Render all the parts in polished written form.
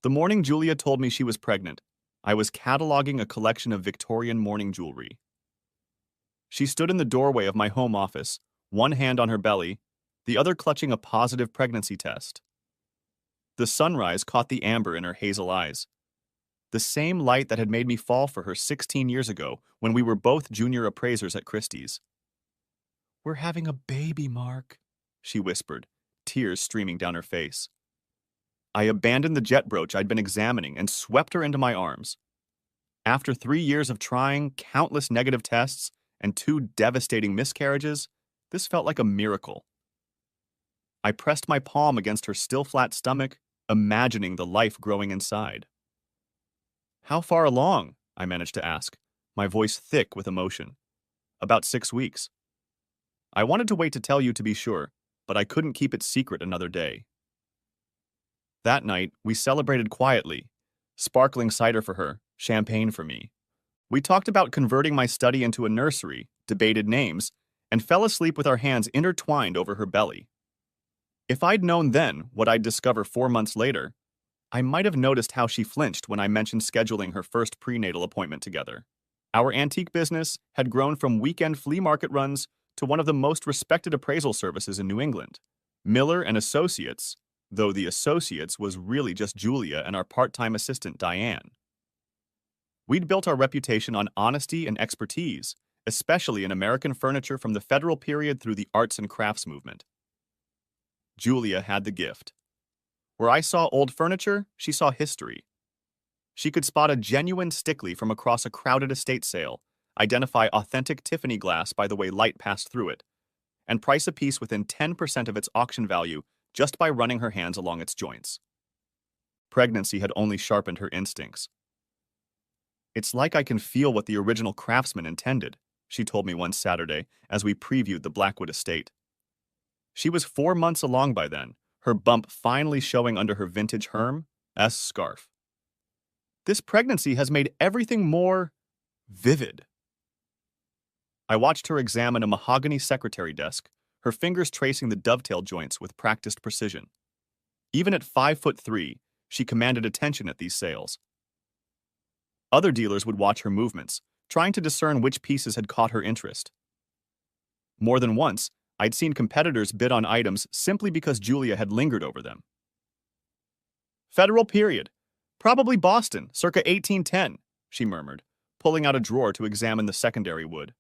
The morning Julia told me she was pregnant, I was cataloging a collection of Victorian mourning jewelry. She stood in the doorway of my home office, one hand on her belly, the other clutching a positive pregnancy test. The sunrise caught the amber in her hazel eyes, the same light that had made me fall for her 16 years ago when we were both junior appraisers at Christie's. "We're having a baby, Mark," she whispered, tears streaming down her face. I abandoned the jet brooch I'd been examining and swept her into my arms. After 3 years of trying, countless negative tests, and 2 devastating miscarriages, this felt like a miracle. I pressed my palm against her still flat stomach, imagining the life growing inside. "How far along?" I managed to ask, my voice thick with emotion. "About 6 weeks. I wanted to wait to tell you to be sure, but I couldn't keep it secret another day." That night, we celebrated quietly, sparkling cider for her, champagne for me. We talked about converting my study into a nursery, debated names, and fell asleep with our hands intertwined over her belly. If I'd known then what I'd discover 4 months later, I might have noticed how she flinched when I mentioned scheduling her first prenatal appointment together. Our antique business had grown from weekend flea market runs to one of the most respected appraisal services in New England. Miller and Associates, though the Associates was really just Julia and our part-time assistant Diane. We'd built our reputation on honesty and expertise, especially in American furniture from the Federal period through the arts and crafts movement. Julia had the gift. Where I saw old furniture, she saw history. She could spot a genuine Stickley from across a crowded estate sale, identify authentic Tiffany glass by the way light passed through it, and price a piece within 10% of its auction value just by running her hands along its joints. Pregnancy had only sharpened her instincts. "It's like I can feel what the original craftsman intended," she told me one Saturday as we previewed the Blackwood estate. She was 4 months along by then, her bump finally showing under her vintage Herm S scarf. "This pregnancy has made everything more vivid." I watched her examine a mahogany secretary desk, her fingers tracing the dovetail joints with practiced precision. Even at 5'3", she commanded attention at these sales. Other dealers would watch her movements, trying to discern which pieces had caught her interest. More than once, I'd seen competitors bid on items simply because Julia had lingered over them. "Federal period. Probably Boston, circa 1810, she murmured, pulling out a drawer to examine the secondary wood.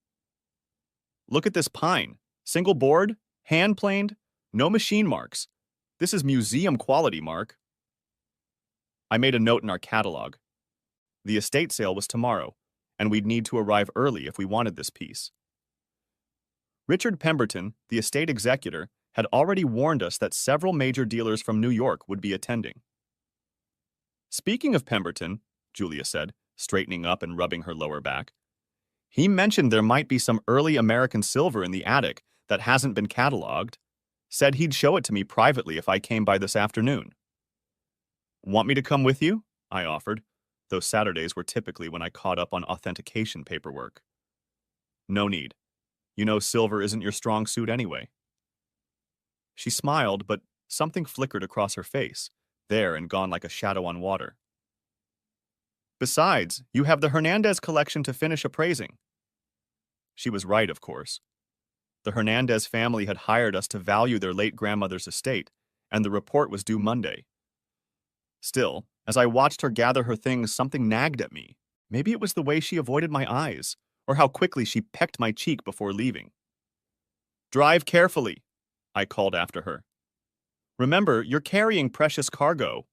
"Look at this pine. Single board, hand-planed, no machine marks. This is museum quality, Mark." I made a note in our catalog. The estate sale was tomorrow, and we'd need to arrive early if we wanted this piece. Richard Pemberton, the estate executor, had already warned us that several major dealers from New York would be attending. "Speaking of Pemberton," Julia said, straightening up and rubbing her lower back, "he mentioned there might be some early American silver in the attic that hasn't been cataloged. Said he'd show it to me privately if I came by this afternoon." "Want me to come with you?" I offered, though Saturdays were typically when I caught up on authentication paperwork. "No need. You know silver isn't your strong suit anyway." She smiled, but something flickered across her face, there and gone like a shadow on water. "Besides, you have the Hernandez collection to finish appraising." She was right, of course. The Hernandez family had hired us to value their late grandmother's estate, and the report was due Monday. Still, as I watched her gather her things, something nagged at me. Maybe it was the way she avoided my eyes, or how quickly she pecked my cheek before leaving. "Drive carefully," I called after her. "Remember, you're carrying precious cargo."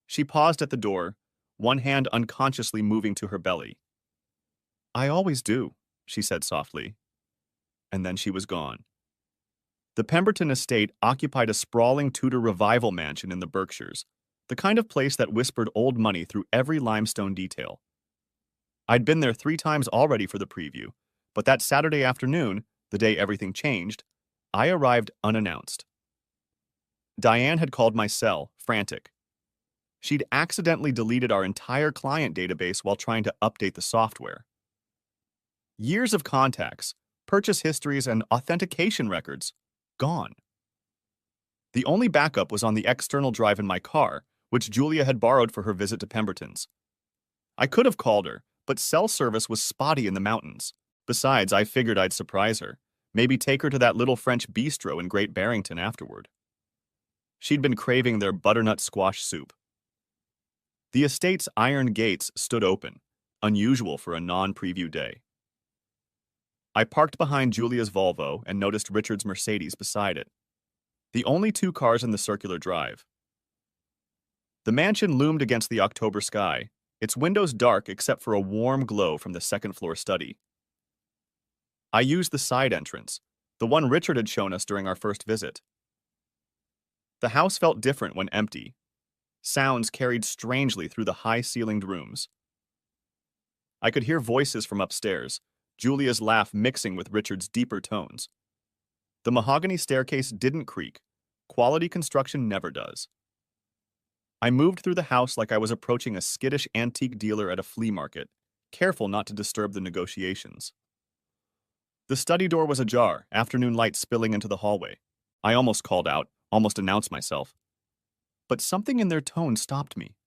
She paused at the door, one hand unconsciously moving to her belly. "I always do," she said softly. And then she was gone. The Pemberton estate occupied a sprawling Tudor revival mansion in the Berkshires, the kind of place that whispered old money through every limestone detail. I'd been there 3 times already for the preview, but that Saturday afternoon, the day everything changed, I arrived unannounced. Diane had called my cell, frantic. She'd accidentally deleted our entire client database while trying to update the software. Years of contacts, purchase histories, and authentication records, gone. The only backup was on the external drive in my car, which Julia had borrowed for her visit to Pemberton's. I could have called her, but cell service was spotty in the mountains. Besides, I figured I'd surprise her, maybe take her to that little French bistro in Great Barrington afterward. She'd been craving their butternut squash soup. The estate's iron gates stood open, unusual for a non-preview day. I parked behind Julia's Volvo and noticed Richard's Mercedes beside it. The only two cars in the circular drive. The mansion loomed against the October sky, its windows dark except for a warm glow from the second-floor study. I used the side entrance, the one Richard had shown us during our first visit. The house felt different when empty. Sounds carried strangely through the high-ceilinged rooms. I could hear voices from upstairs, Julia's laugh mixing with Richard's deeper tones. The mahogany staircase didn't creak. Quality construction never does. I moved through the house like I was approaching a skittish antique dealer at a flea market, careful not to disturb the negotiations. The study door was ajar, afternoon light spilling into the hallway. I almost called out, almost announced myself. But something in their tone stopped me.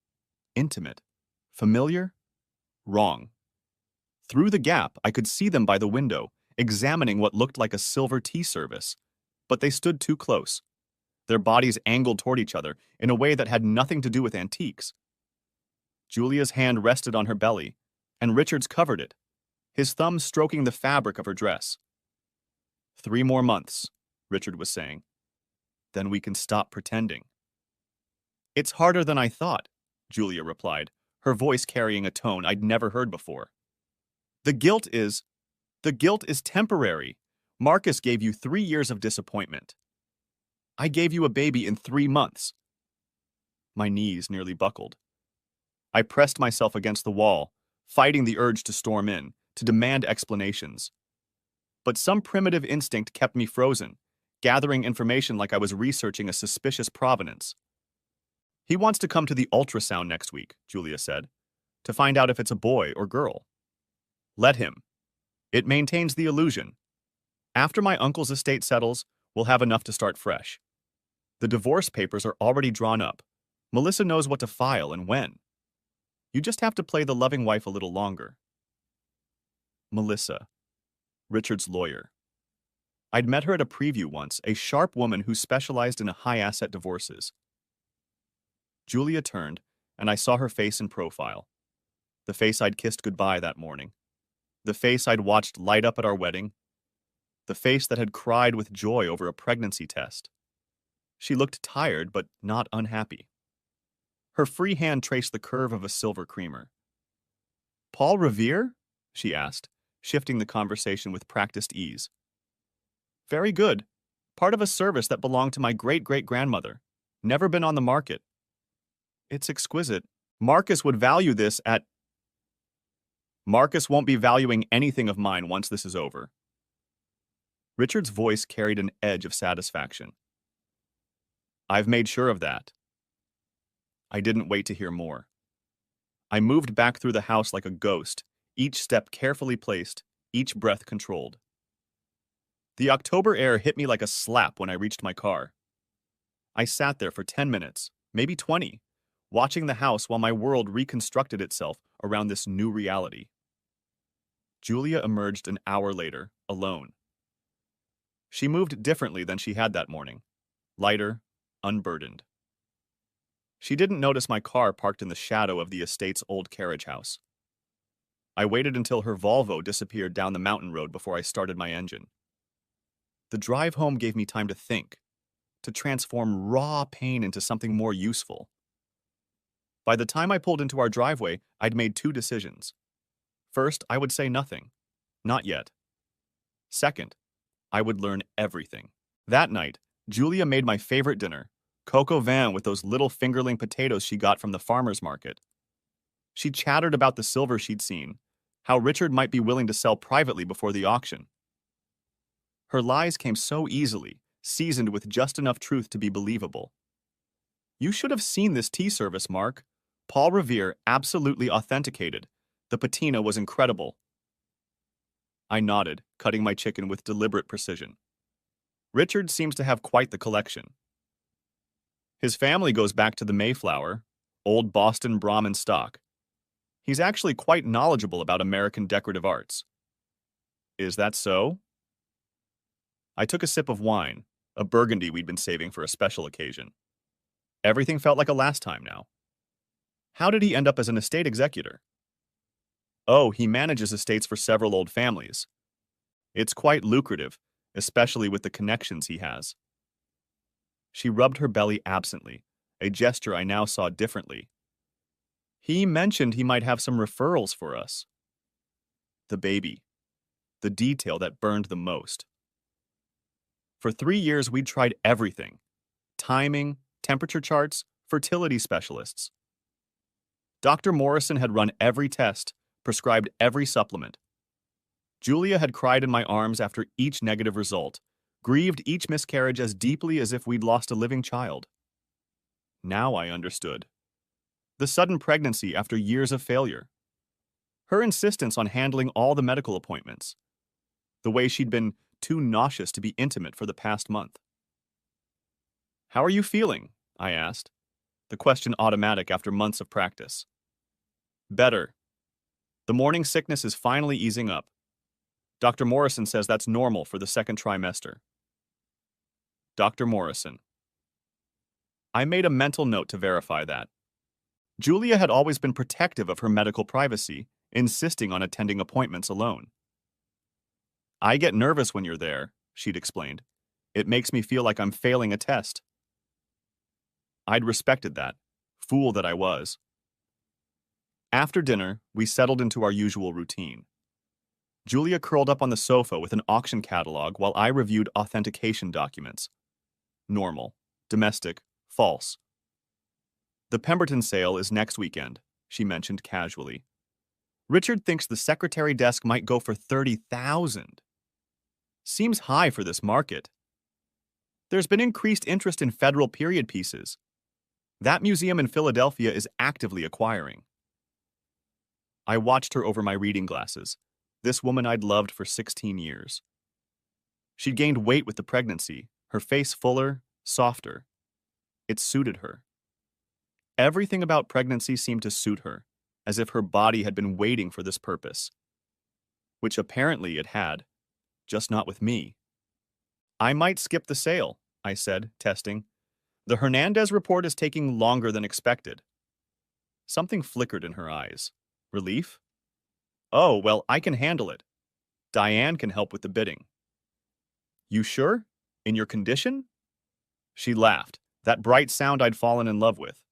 Intimate. Familiar. Wrong. Through the gap, I could see them by the window, examining what looked like a silver tea service. But they stood too close. Their bodies angled toward each other in a way that had nothing to do with antiques. Julia's hand rested on her belly, and Richard's covered it, his thumb stroking the fabric of her dress. 3 more months, Richard was saying. Then we can stop pretending. It's harder than I thought, Julia replied, her voice carrying a tone I'd never heard before. The guilt is temporary. Marcus gave you 3 years of disappointment. I gave you a baby in 3 months. My knees nearly buckled. I pressed myself against the wall, fighting the urge to storm in, to demand explanations. But some primitive instinct kept me frozen, gathering information like I was researching a suspicious provenance. He wants to come to the ultrasound next week, Julia said, to find out if it's a boy or girl. Let him. It maintains the illusion. After my uncle's estate settles, we'll have enough to start fresh. The divorce papers are already drawn up. Melissa knows what to file and when. You just have to play the loving wife a little longer. Melissa, Richard's lawyer. I'd met her at a preview once, a sharp woman who specialized in high-asset divorces. Julia turned, and I saw her face in profile. The face I'd kissed goodbye that morning. The face I'd watched light up at our wedding. The face that had cried with joy over a pregnancy test. She looked tired, but not unhappy. Her free hand traced the curve of a silver creamer. Paul Revere? She asked, shifting the conversation with practiced ease. Very good. Part of a service that belonged to my great-great-grandmother. Never been on the market. It's exquisite. Marcus would value this at... Marcus won't be valuing anything of mine once this is over. Richard's voice carried an edge of satisfaction. I've made sure of that. I didn't wait to hear more. I moved back through the house like a ghost, each step carefully placed, each breath controlled. The October air hit me like a slap when I reached my car. I sat there for 10 minutes, maybe 20, watching the house while my world reconstructed itself around this new reality. Julia emerged an hour later, alone. She moved differently than she had that morning, lighter, unburdened. She didn't notice my car parked in the shadow of the estate's old carriage house. I waited until her Volvo disappeared down the mountain road before I started my engine. The drive home gave me time to think, to transform raw pain into something more useful. By the time I pulled into our driveway, I'd made 2 decisions. First, I would say nothing. Not yet. Second, I would learn everything. That night, Julia made my favorite dinner, coq au vin with those little fingerling potatoes she got from the farmer's market. She chattered about the silver she'd seen, how Richard might be willing to sell privately before the auction. Her lies came so easily, seasoned with just enough truth to be believable. You should have seen this tea service, Mark. Paul Revere absolutely authenticated. The patina was incredible. I nodded, cutting my chicken with deliberate precision. Richard seems to have quite the collection. His family goes back to the Mayflower, Old Boston Brahmin stock. He's actually quite knowledgeable about American decorative arts. Is that so? I took a sip of wine, a burgundy we'd been saving for a special occasion. Everything felt like a last time now. How did he end up as an estate executor? Oh, he manages estates for several old families. It's quite lucrative, especially with the connections he has. She rubbed her belly absently, a gesture I now saw differently. He mentioned he might have some referrals for us. The baby. The detail that burned the most. For 3 years, we'd tried everything. Timing, temperature charts, fertility specialists. Dr. Morrison had run every test, prescribed every supplement. Julia had cried in my arms after each negative result, grieved each miscarriage as deeply as if we'd lost a living child. Now I understood. The sudden pregnancy after years of failure. Her insistence on handling all the medical appointments. The way she'd been too nauseous to be intimate for the past month. How are you feeling? I asked, the question automatic after months of practice. Better. The morning sickness is finally easing up. Dr. Morrison says that's normal for the second trimester. Dr. Morrison. I made a mental note to verify that. Julia had always been protective of her medical privacy, insisting on attending appointments alone. I get nervous when you're there, she'd explained. It makes me feel like I'm failing a test. I'd respected that, fool that I was. After dinner, we settled into our usual routine. Julia curled up on the sofa with an auction catalog while I reviewed authentication documents. Normal, domestic, false. The Pemberton sale is next weekend, she mentioned casually. Richard thinks the secretary desk might go for $30,000. Seems high for this market. There's been increased interest in federal period pieces. That museum in Philadelphia is actively acquiring. I watched her over my reading glasses, this woman I'd loved for 16 years. She'd gained weight with the pregnancy, her face fuller, softer. It suited her. Everything about pregnancy seemed to suit her, as if her body had been waiting for this purpose. Which apparently it had, just not with me. I might skip the sale, I said, testing. The Hernandez report is taking longer than expected. Something flickered in her eyes. Relief? Oh, well, I can handle it. Diane can help with the bidding. You sure? In your condition? She laughed, that bright sound I'd fallen in love with.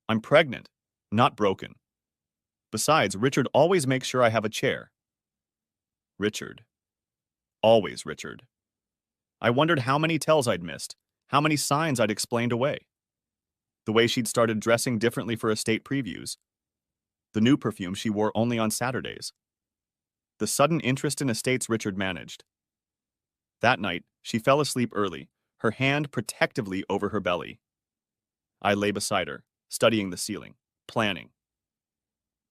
I'm pregnant, not broken. Besides, Richard always makes sure I have a chair. Richard. Always Richard. I wondered how many tells I'd missed, how many signs I'd explained away. The way she'd started dressing differently for estate previews. The new perfume she wore only on Saturdays. The sudden interest in estates Richard managed. That night, she fell asleep early, her hand protectively over her belly. I lay beside her, studying the ceiling, planning.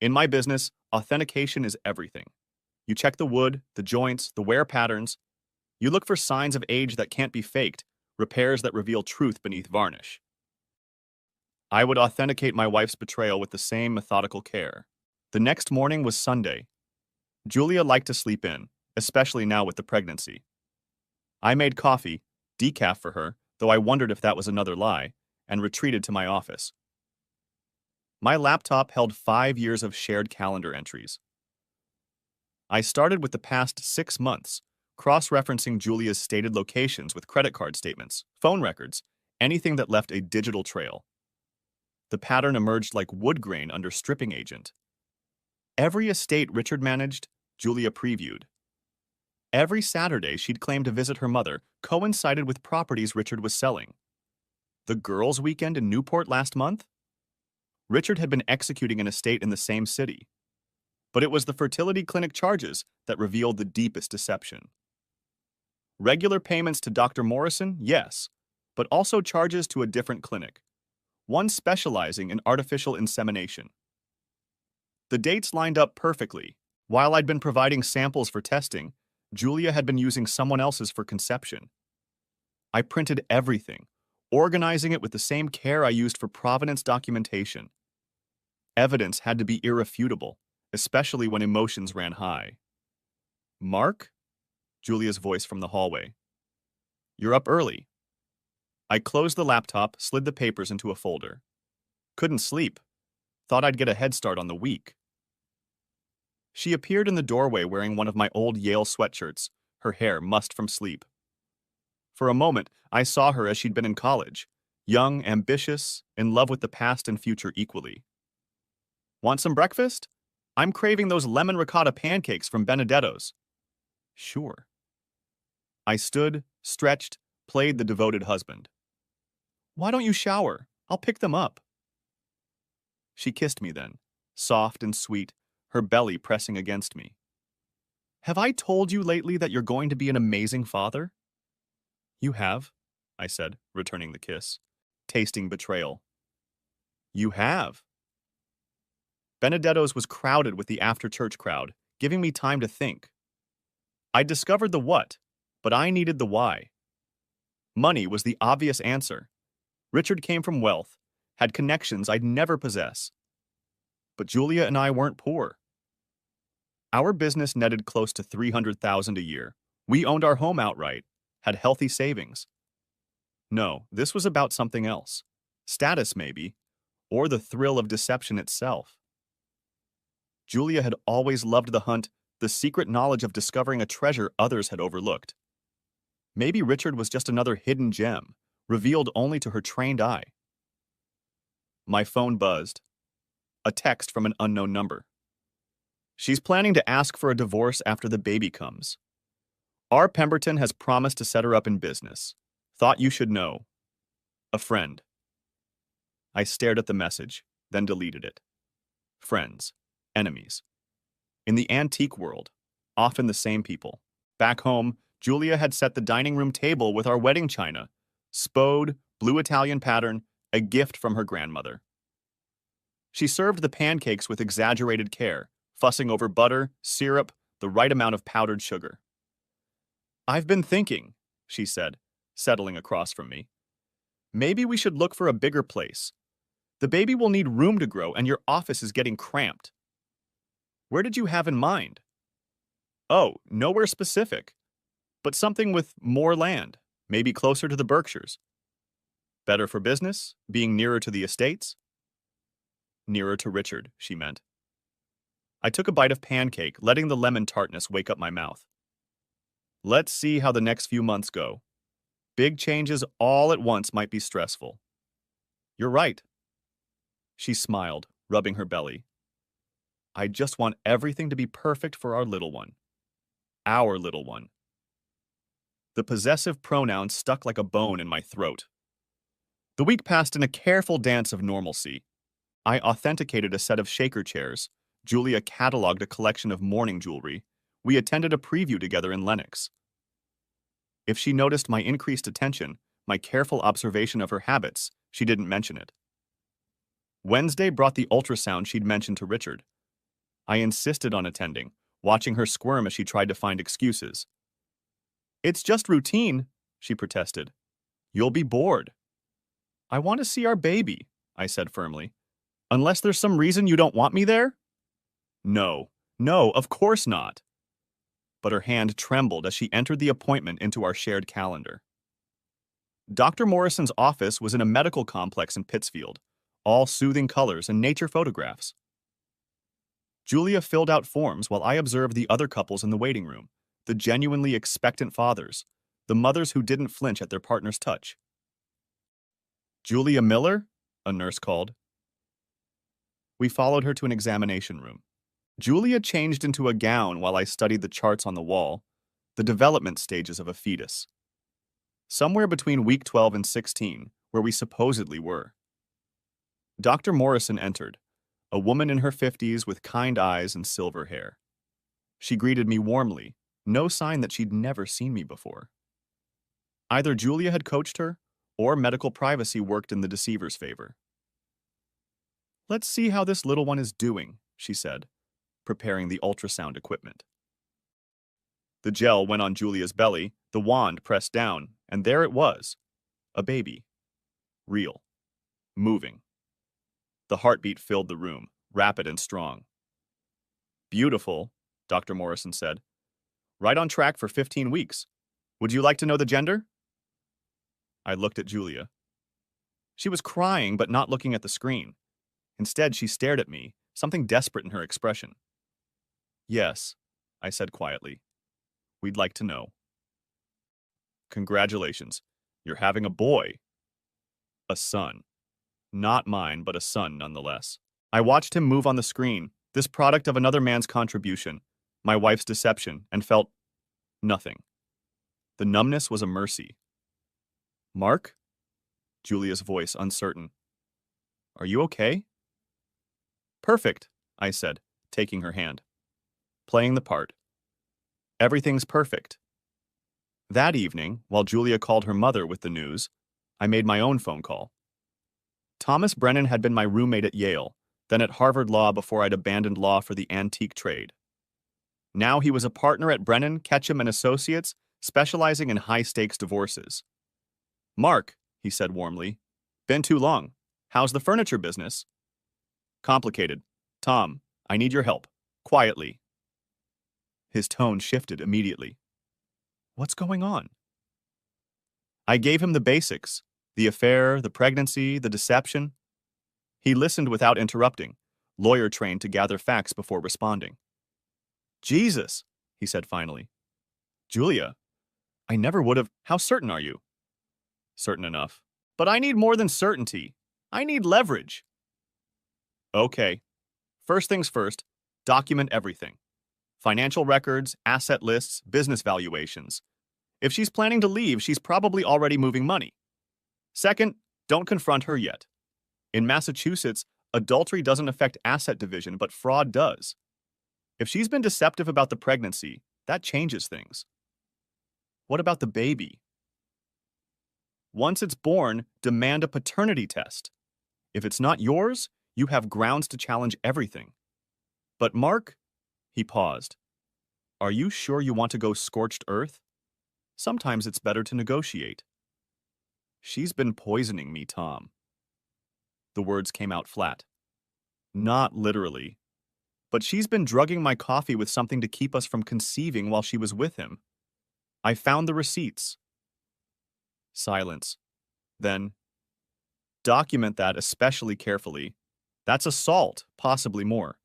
In my business, authentication is everything. You check the wood, the joints, the wear patterns. You look for signs of age that can't be faked, repairs that reveal truth beneath varnish. I would authenticate my wife's betrayal with the same methodical care. The next morning was Sunday. Julia liked to sleep in, especially now with the pregnancy. I made coffee, decaf for her, though I wondered if that was another lie, and retreated to my office. My laptop held 5 years of shared calendar entries. I started with the past 6 months, cross-referencing Julia's stated locations with credit card statements, phone records, anything that left a digital trail. The pattern emerged like wood grain under stripping agent. Every estate Richard managed, Julia previewed. Every Saturday she'd claim to visit her mother coincided with properties Richard was selling. The girls' weekend in Newport last month? Richard had been executing an estate in the same city. But it was the fertility clinic charges that revealed the deepest deception. Regular payments to Dr. Morrison, yes, but also charges to a different clinic, one specializing in artificial insemination. The dates lined up perfectly. While I'd been providing samples for testing, Julia had been using someone else's for conception. I printed everything, organizing it with the same care I used for provenance documentation. Evidence had to be irrefutable, especially when emotions ran high. Mark? Julia's voice from the hallway. You're up early. I closed the laptop, slid the papers into a folder. Couldn't sleep. Thought I'd get a head start on the week. She appeared in the doorway wearing one of my old Yale sweatshirts, her hair mussed from sleep. For a moment, I saw her as she'd been in college, young, ambitious, in love with the past and future equally. Want some breakfast? I'm craving those lemon ricotta pancakes from Benedetto's. Sure. I stood, stretched, played the devoted husband. Why don't you shower? I'll pick them up. She kissed me then, soft and sweet, her belly pressing against me. Have I told you lately that you're going to be an amazing father? You have, I said, returning the kiss, tasting betrayal. You have. Benedetto's was crowded with the after-church crowd, giving me time to think. I discovered the what, but I needed the why. Money was the obvious answer. Richard came from wealth, had connections I'd never possess. But Julia and I weren't poor. Our business netted close to $300,000 a year. We owned our home outright, had healthy savings. No, this was about something else. Status, maybe, or the thrill of deception itself. Julia had always loved the hunt, the secret knowledge of discovering a treasure others had overlooked. Maybe Richard was just another hidden gem, revealed only to her trained eye. My phone buzzed. A text from an unknown number. She's planning to ask for a divorce after the baby comes. R. Pemberton has promised to set her up in business. Thought you should know. A friend. I stared at the message, then deleted it. Friends. Enemies. In the antique world, often the same people. Back home, Julia had set the dining room table with our wedding china. Spode, blue Italian pattern, a gift from her grandmother. She served the pancakes with exaggerated care, fussing over butter, syrup, the right amount of powdered sugar. I've been thinking, she said, settling across from me. Maybe we should look for a bigger place. The baby will need room to grow and your office is getting cramped. Where did you have in mind? Oh, nowhere specific, but something with more land, maybe closer to the Berkshires. Better for business, being nearer to the estates? Nearer to Richard, she meant. I took a bite of pancake, letting the lemon tartness wake up my mouth. Let's see how the next few months go. Big changes all at once might be stressful. You're right. She smiled, rubbing her belly. I just want everything to be perfect for our little one. Our little one. The possessive pronoun stuck like a bone in my throat. The week passed in a careful dance of normalcy. I authenticated a set of shaker chairs. Julia cataloged a collection of mourning jewelry. We attended a preview together in Lenox. If she noticed my increased attention, my careful observation of her habits, she didn't mention it. Wednesday brought the ultrasound she'd mentioned to Richard. I insisted on attending, watching her squirm as she tried to find excuses. It's just routine, she protested. You'll be bored. I want to see our baby, I said firmly. Unless there's some reason you don't want me there? No, of course not. But her hand trembled as she entered the appointment into our shared calendar. Dr. Morrison's office was in a medical complex in Pittsfield, all soothing colors and nature photographs. Julia filled out forms while I observed the other couples in the waiting room, the genuinely expectant fathers, the mothers who didn't flinch at their partner's touch. Julia Miller? A nurse called. We followed her to an examination room. Julia changed into a gown while I studied the charts on the wall, the development stages of a fetus. Somewhere between week 12 and 16, where we supposedly were. Dr. Morrison entered, a woman in her 50s with kind eyes and silver hair. She greeted me warmly, no sign that she'd never seen me before. Either Julia had coached her, or medical privacy worked in the deceiver's favor. Let's see how this little one is doing, she said, preparing the ultrasound equipment. The gel went on Julia's belly, the wand pressed down, and there it was, a baby. Real. Moving. The heartbeat filled the room, rapid and strong. Beautiful, Dr. Morrison said. Right on track for 15 weeks. Would you like to know the gender? I looked at Julia. She was crying but not looking at the screen. Instead, she stared at me, something desperate in her expression. Yes, I said quietly. We'd like to know. Congratulations. You're having a boy. A son. Not mine, but a son nonetheless. I watched him move on the screen, this product of another man's contribution, my wife's deception, and felt nothing. The numbness was a mercy. Mark? Julia's voice uncertain. Are you okay? Perfect, I said, taking her hand. Playing the part. Everything's perfect. That evening, while Julia called her mother with the news, I made my own phone call. Thomas Brennan had been my roommate at Yale, then at Harvard Law before I'd abandoned law for the antique trade. Now he was a partner at Brennan, Ketchum and Associates, specializing in high-stakes divorces. Mark, he said warmly, been too long. How's the furniture business? Complicated. Tom, I need your help. Quietly. His tone shifted immediately. What's going on? I gave him the basics, the affair, the pregnancy, the deception. He listened without interrupting, lawyer trained to gather facts before responding. Jesus, he said finally. Julia, I never would have. How certain are you? Certain enough. But I need more than certainty. I need leverage. Okay. First things first, document everything. Financial records, asset lists, business valuations. If she's planning to leave, she's probably already moving money. Second, don't confront her yet. In Massachusetts, adultery doesn't affect asset division, but fraud does. If she's been deceptive about the pregnancy, that changes things. What about the baby? Once it's born, demand a paternity test. If it's not yours, you have grounds to challenge everything. But Mark, he paused. Are you sure you want to go scorched earth? Sometimes it's better to negotiate. She's been poisoning me, Tom. The words came out flat. Not literally. But she's been drugging my coffee with something to keep us from conceiving while she was with him. I found the receipts. Silence. Then, document that especially carefully. That's assault, possibly more.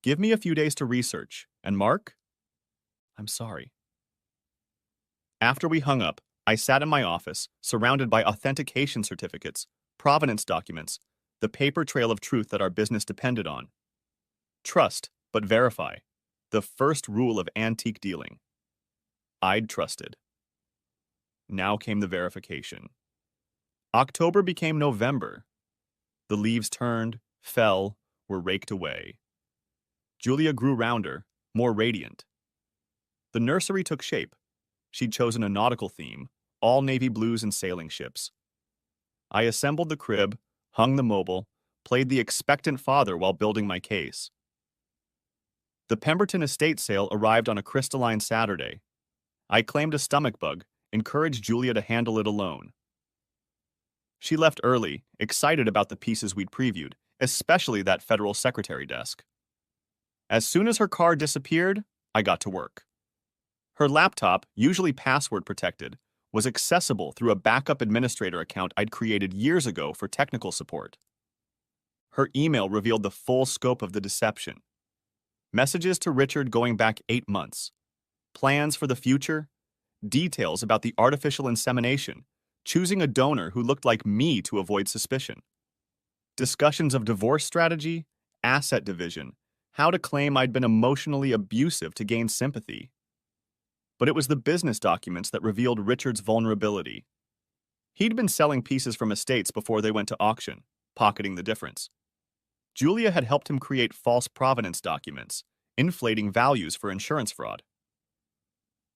Give me a few days to research. And Mark? I'm sorry. After we hung up, I sat in my office, surrounded by authentication certificates, provenance documents, the paper trail of truth that our business depended on. Trust, but verify. The first rule of antique dealing. I'd trusted. Now came the verification. October became November. The leaves turned, fell, were raked away. Julia grew rounder, more radiant. The nursery took shape. She'd chosen a nautical theme, all navy blues and sailing ships. I assembled the crib, hung the mobile, played the expectant father while building my case. The Pemberton estate sale arrived on a crystalline Saturday. I claimed a stomach bug, encouraged Julia to handle it alone. She left early, excited about the pieces we'd previewed, especially that federal secretary desk. As soon as her car disappeared, I got to work. Her laptop, usually password protected, was accessible through a backup administrator account I'd created years ago for technical support. Her email revealed the full scope of the deception. Messages to Richard going back 8 months. Plans for the future. Details about the artificial insemination, choosing a donor who looked like me to avoid suspicion. Discussions of divorce strategy, asset division, how to claim I'd been emotionally abusive to gain sympathy. But it was the business documents that revealed Richard's vulnerability. He'd been selling pieces from estates before they went to auction, pocketing the difference. Julia had helped him create false provenance documents, inflating values for insurance fraud.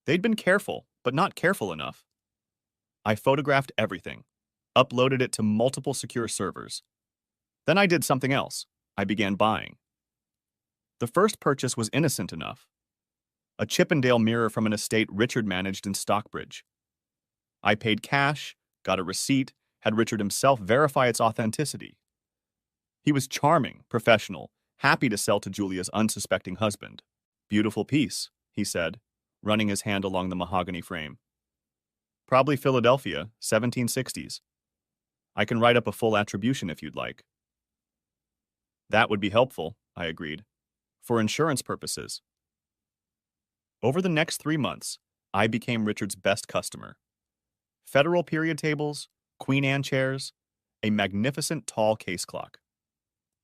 They'd been careful, but not careful enough. I photographed everything, uploaded it to multiple secure servers. Then I did something else. I began buying. The first purchase was innocent enough. A Chippendale mirror from an estate Richard managed in Stockbridge. I paid cash, got a receipt, had Richard himself verify its authenticity. He was charming, professional, happy to sell to Julia's unsuspecting husband. "Beautiful piece," he said, running his hand along the mahogany frame. "Probably Philadelphia, 1760s. I can write up a full attribution if you'd like." "That would be helpful," I agreed, "for insurance purposes." Over the next 3 months, I became Richard's best customer. Federal period tables, Queen Anne chairs, a magnificent tall case clock.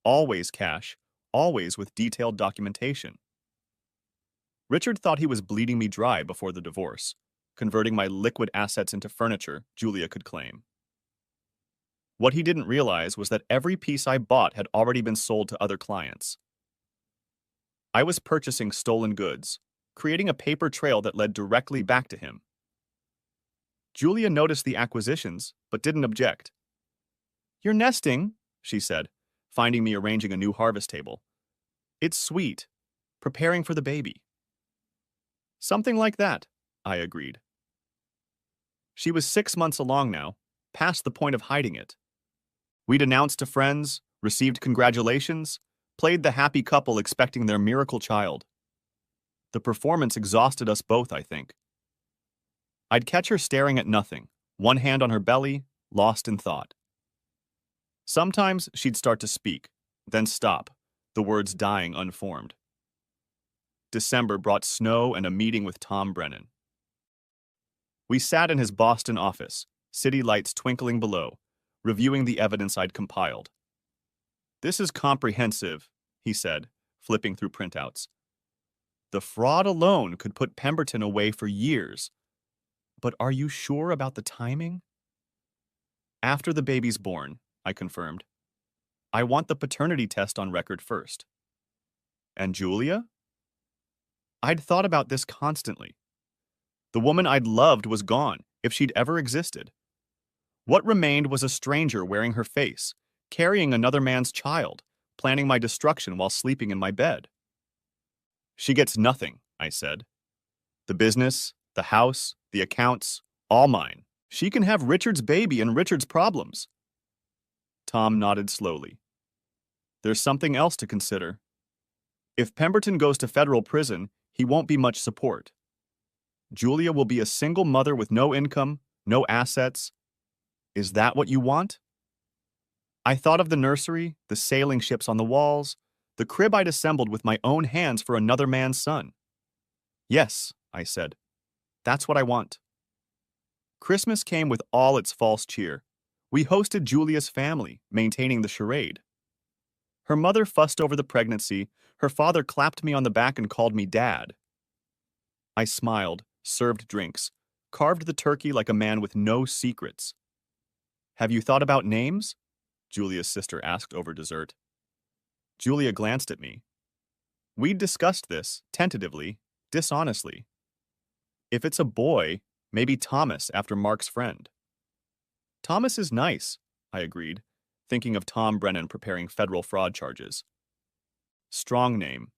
Always cash, always with detailed documentation. Richard thought he was bleeding me dry before the divorce, converting my liquid assets into furniture Julia could claim. What he didn't realize was that every piece I bought had already been sold to other clients. I was purchasing stolen goods, creating a paper trail that led directly back to him. Julia noticed the acquisitions, but didn't object. "You're nesting," she said, finding me arranging a new harvest table. "It's sweet, preparing for the baby." "Something like that," I agreed. She was 6 months along now, past the point of hiding it. We'd announced to friends, received congratulations, played the happy couple expecting their miracle child. The performance exhausted us both, I think. I'd catch her staring at nothing, one hand on her belly, lost in thought. Sometimes she'd start to speak, then stop, the words dying unformed. December brought snow and a meeting with Tom Brennan. We sat in his Boston office, city lights twinkling below, reviewing the evidence I'd compiled. "This is comprehensive," he said, flipping through printouts. "The fraud alone could put Pemberton away for years. But are you sure about the timing?" "After the baby's born," I confirmed. "I want the paternity test on record first." "And Julia?" I'd thought about this constantly. The woman I'd loved was gone, if she'd ever existed. What remained was a stranger wearing her face, carrying another man's child, planning my destruction while sleeping in my bed. "She gets nothing," I said. "The business, the house, the accounts, all mine. She can have Richard's baby and Richard's problems." Tom nodded slowly. "There's something else to consider. If Pemberton goes to federal prison, he won't be much support. Julia will be a single mother with no income, no assets. Is that what you want?" I thought of the nursery, the sailing ships on the walls, the crib I'd assembled with my own hands for another man's son. "Yes," I said. "That's what I want." Christmas came with all its false cheer. We hosted Julia's family, maintaining the charade. Her mother fussed over the pregnancy, her father clapped me on the back and called me Dad. I smiled, served drinks, carved the turkey like a man with no secrets. "Have you thought about names?" Julia's sister asked over dessert. Julia glanced at me. We'd discussed this, tentatively, dishonestly. "If it's a boy, maybe Thomas after Mark's friend." "Thomas is nice," I agreed, thinking of Tom Brennan preparing federal fraud charges. "Strong name."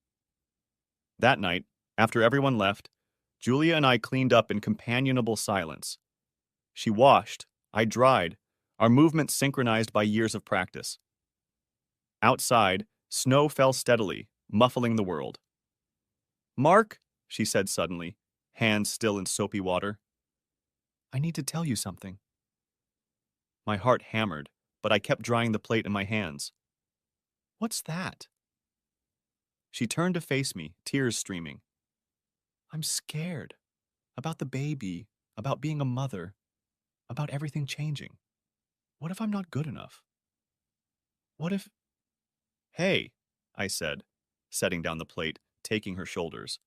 That night, after everyone left, Julia and I cleaned up in companionable silence. She washed, I dried, our movements synchronized by years of practice. Outside, snow fell steadily, muffling the world. "Mark," she said suddenly, hands still in soapy water, "I need to tell you something." My heart hammered, but I kept drying the plate in my hands. "What's that?" She turned to face me, tears streaming. "I'm scared. About the baby, about being a mother, about everything changing. What if I'm not good enough? What if—" "Hey," I said, setting down the plate, taking her shoulders.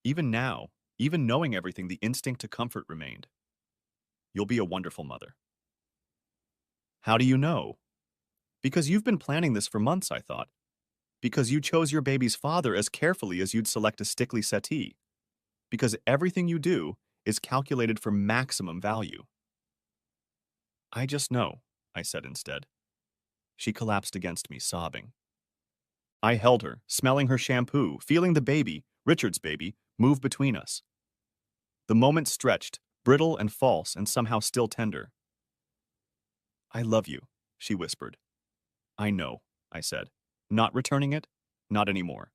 Even now, even knowing everything, the instinct to comfort remained. "You'll be a wonderful mother." "How do you know?" "Because you've been planning this for months," I thought. "Because you chose your baby's father as carefully as you'd select a stickly settee. Because everything you do is calculated for maximum value." "I just know," I said instead. She collapsed against me, sobbing. I held her, smelling her shampoo, feeling the baby, Richard's baby, move between us. The moment stretched, brittle and false and somehow still tender. I love you, she whispered. I know, I said. Not returning it? Not anymore.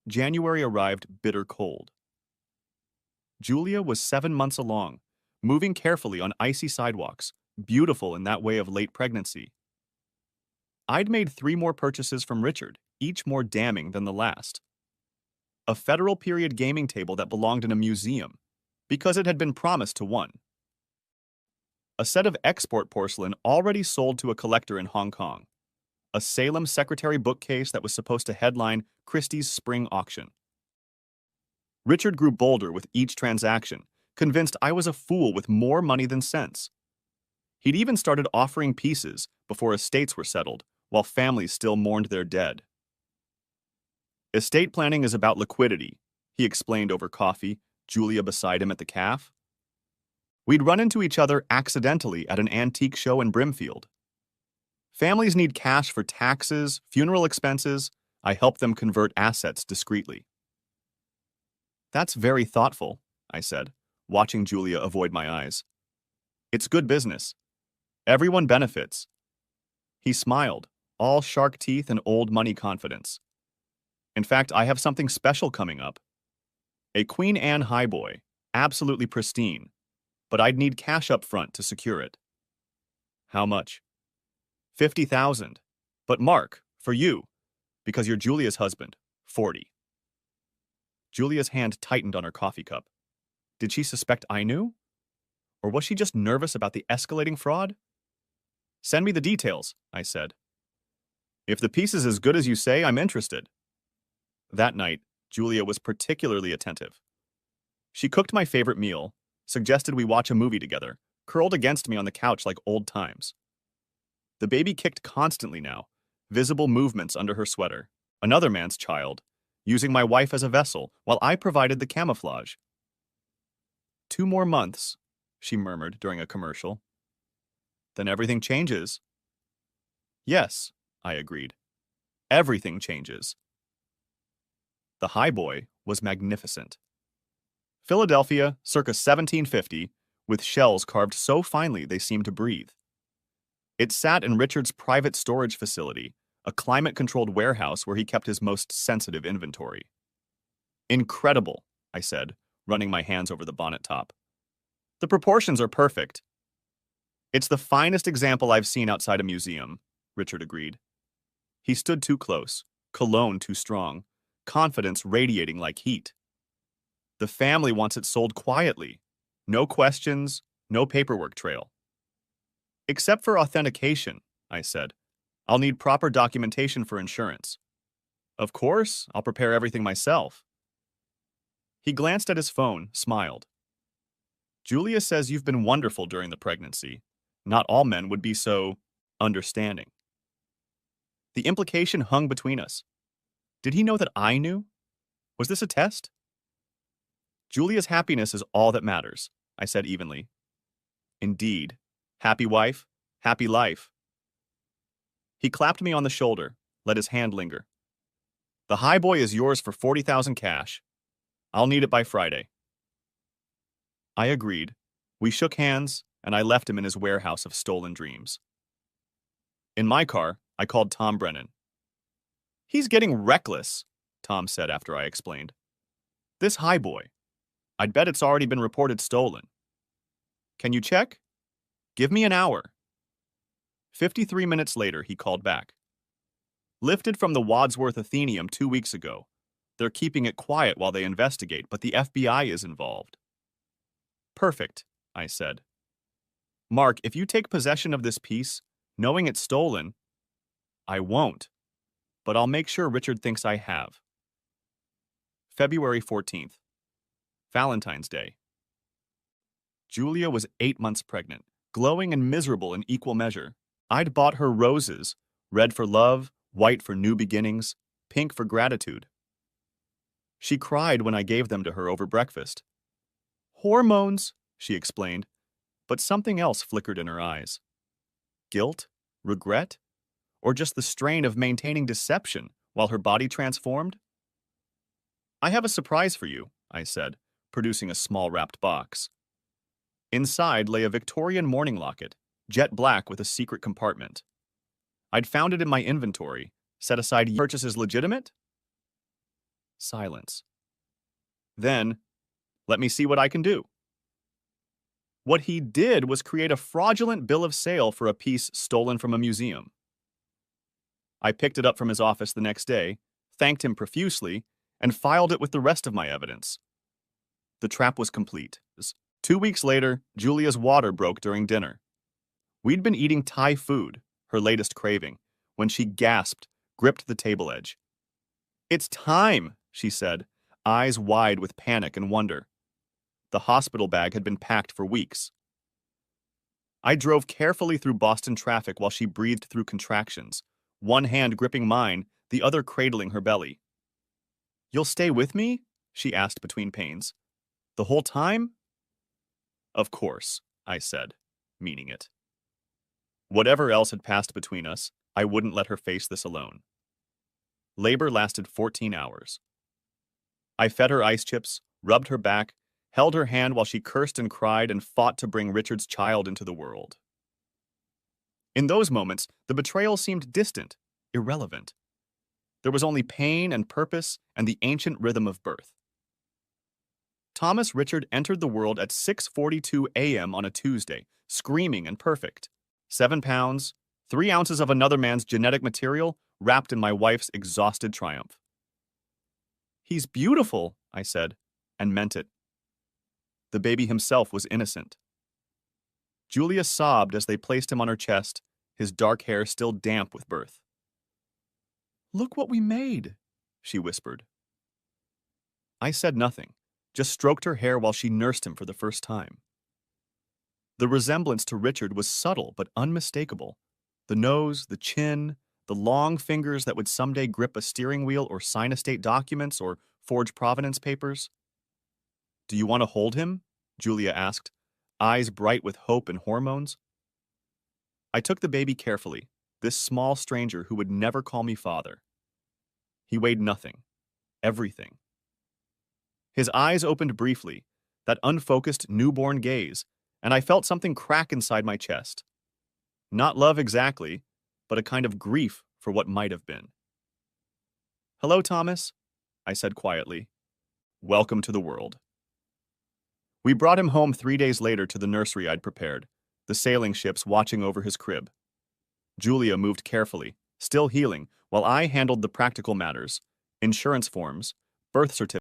January arrived bitter cold. Julia was 7 months along, moving carefully on icy sidewalks, beautiful in that way of late pregnancy. I'd made 3 more purchases from Richard, each more damning than the last. A federal period gaming table that belonged in a museum, because it had been promised to one. A set of export porcelain already sold to a collector in Hong Kong. A Salem secretary bookcase that was supposed to headline Christie's spring auction. Richard grew bolder with each transaction, convinced I was a fool with more money than sense. He'd even started offering pieces before estates were settled, while families still mourned their dead. Estate planning is about liquidity, he explained over coffee, Julia beside him at the cafe. We'd run into each other accidentally at an antique show in Brimfield. Families need cash for taxes, funeral expenses. I help them convert assets discreetly. That's very thoughtful, I said, watching Julia avoid my eyes. It's good business. Everyone benefits. He smiled, all shark teeth and old money confidence. In fact, I have something special coming up. A Queen Anne highboy, absolutely pristine, but I'd need cash up front to secure it. How much? 50,000. But Mark, for you, because you're Julia's husband, 40. Julia's hand tightened on her coffee cup. Did she suspect I knew? Or was she just nervous about the escalating fraud? Send me the details, I said. If the piece is as good as you say, I'm interested. That night, Julia was particularly attentive. She cooked my favorite meal, suggested we watch a movie together, curled against me on the couch like old times. The baby kicked constantly now, visible movements under her sweater. Another man's child, using my wife as a vessel while I provided the camouflage. 2 more months, she murmured during a commercial. Then everything changes. Yes, I agreed. Everything changes. The highboy was magnificent. Philadelphia, circa 1750, with shells carved so finely they seemed to breathe. It sat in Richard's private storage facility, a climate-controlled warehouse where he kept his most sensitive inventory. Incredible, I said, running my hands over the bonnet top. The proportions are perfect. It's the finest example I've seen outside a museum, Richard agreed. He stood too close, cologne too strong, confidence radiating like heat. The family wants it sold quietly. No questions, no paperwork trail. Except for authentication, I said. I'll need proper documentation for insurance. Of course, I'll prepare everything myself. He glanced at his phone, smiled. Julia says you've been wonderful during the pregnancy. Not all men would be so understanding. The implication hung between us. Did he know that I knew? Was this a test? Julia's happiness is all that matters, I said evenly. Indeed. Happy wife, happy life. He clapped me on the shoulder, let his hand linger. The highboy is yours for 40,000 cash. I'll need it by Friday. I agreed. We shook hands, and I left him in his warehouse of stolen dreams. In my car, I called Tom Brennan. He's getting reckless, Tom said after I explained. This highboy. I'd bet it's already been reported stolen. Can you check? Give me an hour. 53 minutes later, he called back. Lifted from the Wadsworth Athenaeum 2 weeks ago. They're keeping it quiet while they investigate, but the FBI is involved. Perfect, I said. Mark, if you take possession of this piece, knowing it's stolen, I won't, but I'll make sure Richard thinks I have. February 14th, Valentine's Day. Julia was 8 months pregnant, glowing and miserable in equal measure. I'd bought her roses, red for love, white for new beginnings, pink for gratitude. She cried when I gave them to her over breakfast. Hormones, she explained, but something else flickered in her eyes. Guilt? Regret? Or just the strain of maintaining deception while her body transformed? I have a surprise for you, I said, producing a small wrapped box. Inside lay a Victorian mourning locket, jet black with a secret compartment. I'd found it in my inventory, set aside. Purchase is legitimate? Silence. Then, let me see what I can do. What he did was create a fraudulent bill of sale for a piece stolen from a museum. I picked it up from his office the next day, thanked him profusely, and filed it with the rest of my evidence. The trap was complete. 2 weeks later, Julia's water broke during dinner. We'd been eating Thai food, her latest craving, when she gasped, gripped the table edge. "It's time," she said, eyes wide with panic and wonder. The hospital bag had been packed for weeks. I drove carefully through Boston traffic while she breathed through contractions, one hand gripping mine, the other cradling her belly. "You'll stay with me?" she asked between pains. "The whole time?" "Of course," I said, meaning it. Whatever else had passed between us, I wouldn't let her face this alone. Labor lasted 14 hours. I fed her ice chips, rubbed her back, held her hand while she cursed and cried and fought to bring Richard's child into the world. In those moments, the betrayal seemed distant, irrelevant. There was only pain and purpose and the ancient rhythm of birth. Thomas Richard entered the world at 6:42 a.m. on a Tuesday, screaming and perfect. 7 pounds, 3 ounces of another man's genetic material wrapped in my wife's exhausted triumph. "He's beautiful," I said, and meant it. The baby himself was innocent. Julia sobbed as they placed him on her chest, his dark hair still damp with birth. "Look what we made," she whispered. I said nothing, just stroked her hair while she nursed him for the first time. The resemblance to Richard was subtle but unmistakable. The nose, the chin, the long fingers that would someday grip a steering wheel or sign estate documents or forge provenance papers. "Do you want to hold him?" Julia asked, eyes bright with hope and hormones. I took the baby carefully, this small stranger who would never call me father. He weighed nothing, everything. His eyes opened briefly, that unfocused newborn gaze, and I felt something crack inside my chest. Not love exactly, but a kind of grief for what might have been. "Hello, Thomas," I said quietly. "Welcome to the world." We brought him home 3 days later to the nursery I'd prepared, the sailing ships watching over his crib. Julia moved carefully, still healing, while I handled the practical matters, insurance forms, birth certificates,